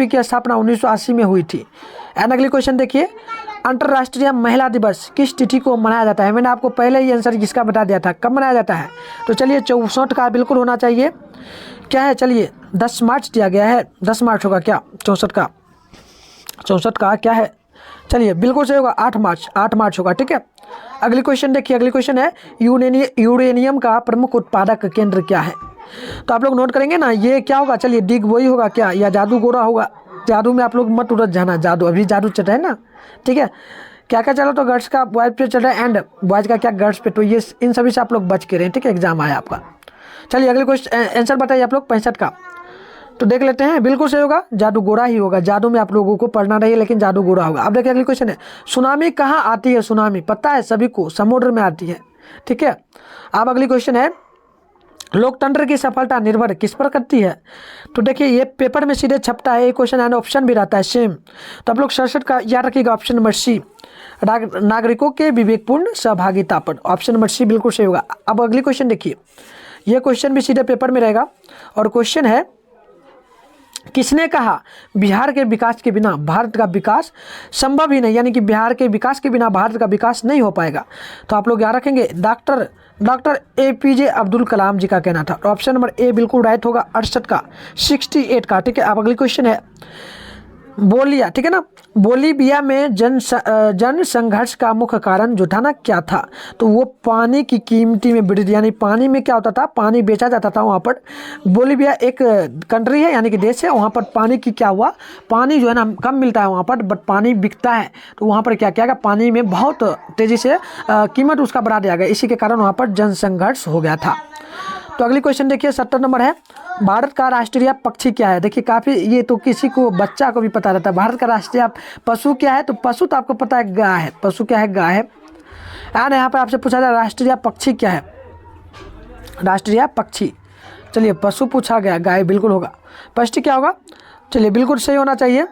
की स्थापना 1980 में हुई थी। एंड अगली क्वेश्चन देखिए, अंतर्राष्ट्रीय महिला दिवस किस तिथि को मनाया जाता है? मैंने आपको पहले ही आंसर इसका बता दिया था, कब मनाया जाता है? तो चलिए 64 का बिल्कुल होना चाहिए, क्या है? चलिए 10 मार्च दिया गया है, 10 मार्च होगा क्या? 64 का क्या है? चलिए बिल्कुल सही होगा, 8 मार्च होगा, ठीक है। अगली क्वेश्चन देखिए, अगली क्वेश्चन है, यूरेनियम का प्रमुख उत्पादक केंद्र क्या है? तो आप लोग नोट करेंगे ना, ये क्या होगा? चलिए डिग वही होगा क्या, या जादूगोरा होगा? जादू में आप लोग मत उलझ जाना, जादू अभी जादू चल रहा है ना, ठीक है। क्या क्या चला? तो गर्ल्स का बॉयज पे चल रहा है एंड बॉयज का क्या गर्ल्स पे, तो ये इन सभी से आप लोग बच के रहें, ठीक है। एग्जाम आया आपका। चलिए अगले क्वेश्चन आंसर बताइए आप लोग 65 का, तो देख लेते हैं। बिल्कुल सही होगा, जादू गोरा ही होगा, जादू में आप लोगों को पढ़ना नहीं है लेकिन जादू गोरा होगा। अब देखिए अगली क्वेश्चन है, सुनामी कहाँ आती है? सुनामी पता है सभी को, समुद्र में आती है, ठीक है। अब अगली क्वेश्चन है, लोकतंत्र की सफलता निर्भर किस पर करती है? तो देखिए ये पेपर में सीधे छपता है, ये क्वेश्चन एंड ऑप्शन भी रहता है सेम। तो आप लोग 67 का याद रखिएगा, ऑप्शन नंबर सी, नागरिकों के विवेकपूर्ण सहभागिता पर, ऑप्शन नंबर सी बिल्कुल सही होगा। अब अगली क्वेश्चन देखिए, ये क्वेश्चन भी सीधे पेपर में रहेगा और क्वेश्चन है, किसने कहा बिहार के विकास के बिना भारत का विकास संभव ही नहीं, यानी कि बिहार के विकास के बिना भारत का विकास नहीं हो पाएगा। तो आप लोग याद रखेंगे डॉक्टर APJ अब्दुल कलाम जी का कहना था। तो ऑप्शन नंबर ए बिल्कुल राइट होगा 68 का 68 का। ठीक है, अब अगली क्वेश्चन है बोलिया, ठीक है ना, बोलीविया में जन संघर्ष का मुख्य कारण जो था ना क्या था, तो वो पानी की कीमती में वृद्धि, यानी पानी में क्या होता था, पानी बेचा जाता था वहाँ पर। बोलीविया एक कंट्री है यानी कि देश है, वहाँ पर पानी की क्या हुआ, पानी जो है ना कम मिलता है वहाँ पर, बट पानी बिकता है। तो वहाँ पर क्या किया गया, पानी में बहुत तेज़ी से कीमत उसका बढ़ा दिया गया, इसी के कारण वहाँ पर जन संघर्ष हो गया था। तो अगली क्वेश्चन देखिए 70 नंबर है, भारत का राष्ट्रीय पक्षी क्या है। देखिए काफ़ी ये तो किसी को बच्चा को भी पता रहता है। भारत का राष्ट्रीय पशु क्या है, तो पशु तो आपको पता है गाय है, पशु क्या है, गाय है। यार यहाँ पर आपसे पूछा जाए राष्ट्रीय पक्षी क्या है, राष्ट्रीय पक्षी, चलिए पशु पूछा गया, गाय बिल्कुल होगा। पक्षी क्या होगा, चलिए बिल्कुल सही होना चाहिए,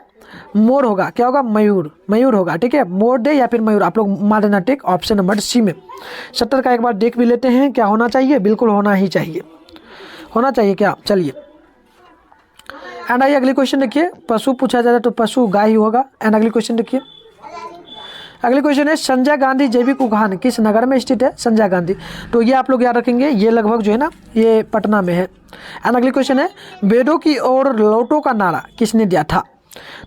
मोर होगा। क्या होगा, मयूर, मयूर होगा। ठीक है, मोर डे या फिर मयूर, आप लोग मार देना टिक ऑप्शन नंबर सी में। 70 का एक बार देख भी लेते हैं, क्या होना चाहिए, बिल्कुल होना ही चाहिए, होना चाहिए क्या, चलिए। एंड आइए अगली क्वेश्चन देखिए, पशु पूछा जाए तो पशु गाय ही होगा। एंड अगली क्वेश्चन देखिए, अगली क्वेश्चन है संजय गांधी जैविक उद्यान किस नगर में स्थित है, संजय गांधी। तो ये आप लोग याद रखेंगे, ये लगभग जो है ना ये पटना में है। एंड अगली क्वेश्चन है वेदों की ओर लौटो का नारा किसने दिया था,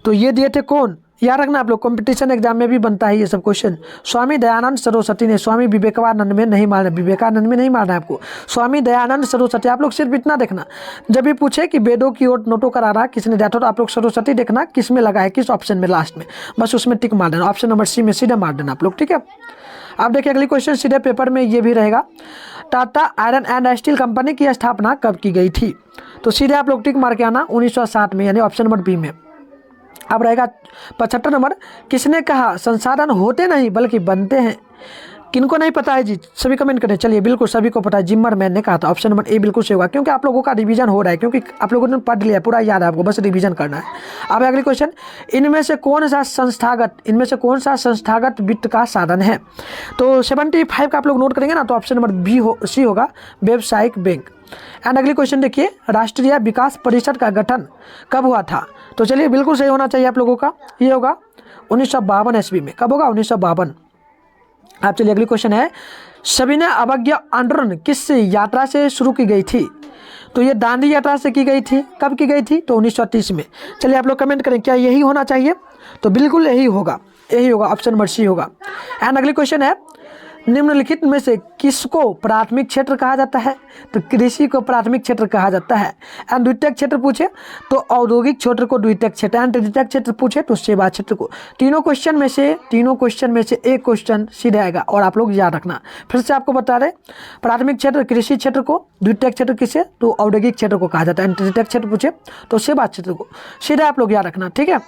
तो ये दिए थे कौन, याद रखना आप लोग, कंपटीशन एग्जाम में भी बनता है ये सब क्वेश्चन। स्वामी दयानंद सरस्वती ने, स्वामी विवेकानंद में नहीं मारना, विवेकानंद में नहीं मारना है आपको, स्वामी दयानंद सरस्वती। आप लोग सिर्फ इतना देखना, जब भी पूछे कि वेदों की ओर नोटों का नारा किसने दिया था, तो आप लोग सरस्वती देखना किस में लगा है, किस ऑप्शन में, लास्ट में, बस उसमें टिक मार देना, ऑप्शन नंबर सी में सीधे मार देना आप लोग। ठीक है, आप देखिए अगली क्वेश्चन सीधे पेपर में ये भी रहेगा, Tata iron and steel company की स्थापना कब की गई थी, तो सीधे आप लोग टिक मार के आना 1960 में, यानी ऑप्शन नंबर बी में। अब रहेगा 75 नंबर, किसने कहा संसाधन होते नहीं बल्कि बनते हैं, किनको नहीं पता है जी, सभी कमेंट करें। चलिए बिल्कुल सभी को पता है, जिमरमैन ने कहा था, ऑप्शन नंबर ए बिल्कुल सही होगा, क्योंकि आप लोगों का रिवीजन हो रहा है, क्योंकि आप लोगों ने पढ़ लिया, पूरा याद है आपको, बस रिवीजन करना है। अब अगली क्वेश्चन, इनमें से कौन सा संस्थागत वित्त का साधन है, तो 75 का आप लोग नोट करेंगे ना, तो ऑप्शन नंबर बी सी होगा, व्यावसायिक बैंक। एंड अगली क्वेश्चन देखिए, राष्ट्रीय विकास परिषद का गठन कब हुआ था, तो चलिए बिल्कुल सही होना चाहिए आप लोगों का, ये होगा 1952 ईस्वी में। कब होगा, 1952। आप चलिए अगली क्वेश्चन है, सविनय अवज्ञा आंदोलन किस यात्रा से शुरू की गई थी, तो ये दांडी यात्रा से की गई थी। कब की गई थी, तो 1930 में। चलिए आप लोग कमेंट करें क्या यही होना चाहिए, तो बिल्कुल यही होगा, यही होगा, ऑप्शन नंबर सी होगा। एंड अगली क्वेश्चन है, निम्नलिखित में से किसको प्राथमिक क्षेत्र कहा जाता है, तो कृषि को प्राथमिक क्षेत्र कहा जाता है। एंड द्वितीयक क्षेत्र पूछे तो औद्योगिक क्षेत्र को द्वितीयक क्षेत्र, एंड तृतीयक क्षेत्र पूछे तो सेवा क्षेत्र को। तीनों क्वेश्चन में से एक क्वेश्चन सीधे आएगा, और आप लोग याद रखना। फिर से आपको बता रहे, प्राथमिक क्षेत्र कृषि क्षेत्र को, द्वितीयक क्षेत्र किसे, तो औद्योगिक क्षेत्र को कहा जाता है, एंड तृतीयक क्षेत्र पूछे तो सेवा क्षेत्र को, सीधे आप लोग याद रखना। ठीक है,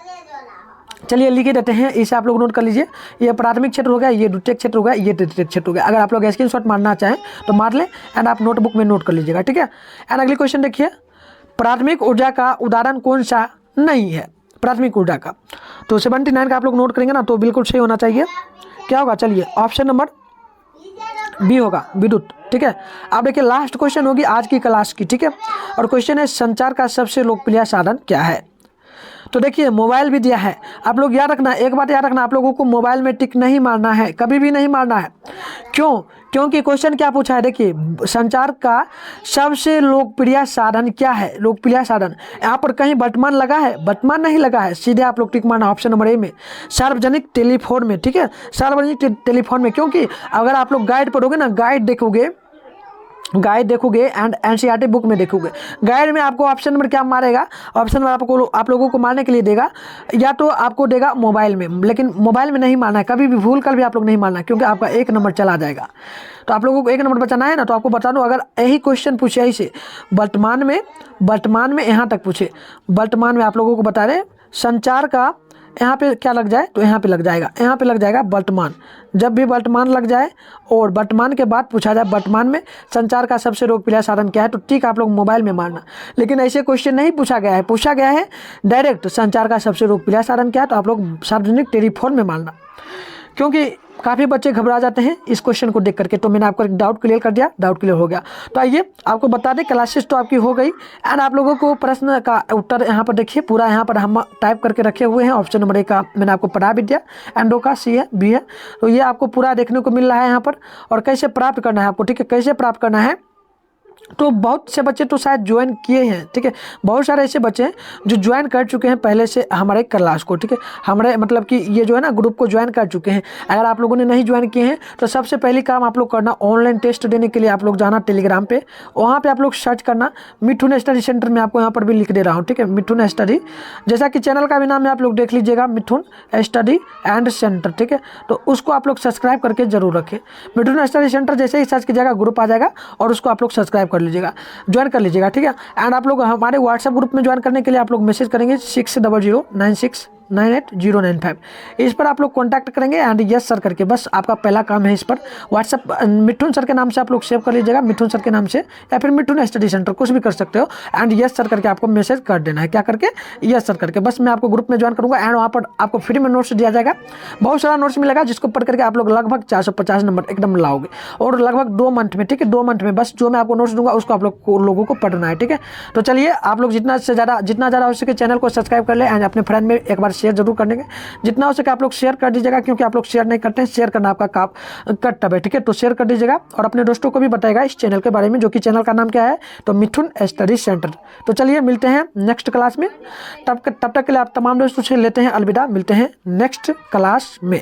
चलिए लिख देते हैं, इसे आप लोग नोट कर लीजिए, ये प्राथमिक क्षेत्र हो गया, ये द्वितीयक क्षेत्र हो गया, ये तृतीयक क्षेत्र हो गया। अगर आप लोग स्क्रीनशॉट मारना चाहें तो मार लें, एंड आप नोटबुक में नोट कर लीजिएगा। ठीक है, एंड अगली क्वेश्चन देखिए, प्राथमिक ऊर्जा का उदाहरण कौन सा नहीं है, प्राथमिक ऊर्जा का, तो 79 का आप लोग नोट करेंगे ना, तो बिल्कुल सही होना चाहिए। क्या होगा, चलिए ऑप्शन नंबर बी होगा, विद्युत। ठीक है, आप देखिए लास्ट क्वेश्चन होगी आज की क्लास की। ठीक है, और क्वेश्चन है संचार का सबसे लोकप्रिय साधन क्या है, तो देखिए मोबाइल भी दिया है। आप लोग याद रखना, एक बात याद रखना, आप लोगों को मोबाइल में टिक नहीं मारना है, कभी भी नहीं मारना है। क्यों, क्योंकि क्वेश्चन क्या पूछा है, देखिए संचार का सबसे लोकप्रिय साधन क्या है, लोकप्रिय साधन, यहाँ पर कहीं वर्तमान लगा है, वर्तमान नहीं लगा है, सीधे आप लोग टिक मारना ऑप्शन नंबर ए में, सार्वजनिक टेलीफोन में। ठीक है, सार्वजनिक टेलीफोन में, क्योंकि अगर आप लोग गाइड पढ़ोगे ना, गाइड देखोगे एंड एनसीईआरटी बुक में देखोगे, गाइड में आपको ऑप्शन नंबर क्या मारेगा, ऑप्शन नंबर आप लोगों को मारने के लिए देगा, या तो आपको देगा मोबाइल में, लेकिन मोबाइल में नहीं मारना है, कभी भी भूल कर भी आप लोग नहीं मारना है, क्योंकि आपका 1 नंबर चला जाएगा। तो आप लोगों को 1 नंबर बचाना है ना, तो आपको बता दूँ, अगर यही क्वेश्चन पूछे ऐसे वर्तमान में यहाँ तक पूछे, वर्तमान में आप लोगों को बता रहे संचार का यहाँ पे क्या लग जाए, तो यहाँ पे लग जाएगा वर्तमान। जब भी वर्तमान लग जाए और वर्तमान के बाद पूछा जाए वर्तमान में संचार का सबसे लोकप्रिय साधन क्या है, तो ठीक आप लोग मोबाइल में मारना। लेकिन ऐसे क्वेश्चन नहीं पूछा गया है डायरेक्ट संचार का सबसे लोकप्रिय साधन क्या है, तो आप लोग सार्वजनिक टेलीफोन में मारना। क्योंकि काफ़ी बच्चे घबरा जाते हैं इस क्वेश्चन को देख करके, तो मैंने आपका डाउट क्लियर कर दिया, डाउट क्लियर हो गया। तो आइए आपको बता दें, क्लासेस तो आपकी हो गई एंड आप लोगों को प्रश्न का उत्तर यहाँ पर देखिए पूरा यहाँ पर हम टाइप करके रखे हुए हैं। ऑप्शन नंबर 1 का मैंने आपको पढ़ा भी दिया, एंडो का सी है, बी है, तो ये आपको पूरा देखने को मिल रहा है यहाँ पर। और कैसे प्राप्त करना है आपको, ठीक है, कैसे प्राप्त करना है, तो बहुत से बच्चे तो शायद ज्वाइन किए हैं, ठीक है, बहुत सारे ऐसे बच्चे हैं जो ज्वाइन कर चुके हैं पहले से हमारे क्लास को, ठीक है, हमारे मतलब कि ये जो है ना ग्रुप को ज्वाइन कर चुके हैं। अगर आप लोगों ने नहीं ज्वाइन किए हैं तो सबसे पहली काम आप लोग करना, ऑनलाइन टेस्ट देने के लिए आप लोग जाना टेलीग्राम पे, वहाँ पे आप लोग सर्च करना मिठुन स्टडी सेंटर, में आपको यहाँ पर भी लिख दे रहा हूँ, ठीक है, मिठुन स्टडी, जैसा कि चैनल का भी नाम है आप लोग देख लीजिएगा, मिठुन स्टडी एंड सेंटर, ठीक है, तो उसको आप लोग सब्सक्राइब करके जरूर रखें। मिठुन स्टडी सेंटर जैसे ही सर्च कीजिएगा ग्रुप आ जाएगा और उसको आप लोग सब्सक्राइब कर लीजिएगा, ज्वाइन कर लीजिएगा, ठीक है। एंड आप लोग हमारे व्हाट्सएप ग्रुप में ज्वाइन करने के लिए आप लोग मैसेज करेंगे 6009698095, इस पर आप लोग कांटेक्ट करेंगे एंड यस सर करके, बस आपका पहला काम है इस पर व्हाट्सएप मिठुन सर के नाम से आप लोग सेव कर लीजिएगा, मिठुन सर के नाम से या फिर मिठुन स्टडी सेंटर, कुछ भी कर सकते हो, एंड यस सर करके आपको मैसेज कर देना है, क्या करके, यस सर करके, बस मैं आपको ग्रुप में ज्वाइन करूँगा एंड वहाँ पर आपको फ्री में नोट्स दिया जाएगा, बहुत सारा नोट्स मिलेगा जिसको पढ़ करके आप लोग लगभग 450 नंबर एकदम लाओगे, और लगभग 2 मंथ में, ठीक है, 2 मंथ में बस जो मैं आपको नोट्स दूंगा उसको आप लोगों को पढ़ना है, ठीक है। तो चलिए आप लोग जितना ज़्यादा हो सके चैनल को सब्सक्राइब कर ले एंड अपने फ्रेंड में एक बार शेयर जरूर कर देंगे, जितना हो सके आप लोग शेयर कर दीजिएगा, क्योंकि आप लोग शेयर नहीं करते हैं, शेयर करना आपका काम कर्तव्य है, ठीक है, तो शेयर कर दीजिएगा और अपने दोस्तों को भी बताएगा इस चैनल के बारे में, जो कि चैनल का नाम क्या है, तो मिठुन स्टडी सेंटर। तो चलिए मिलते हैं नेक्स्ट क्लास में, तब तक के लिए आप तमाम दोस्तों से लेते हैं अलविदा, मिलते हैं नेक्स्ट क्लास में।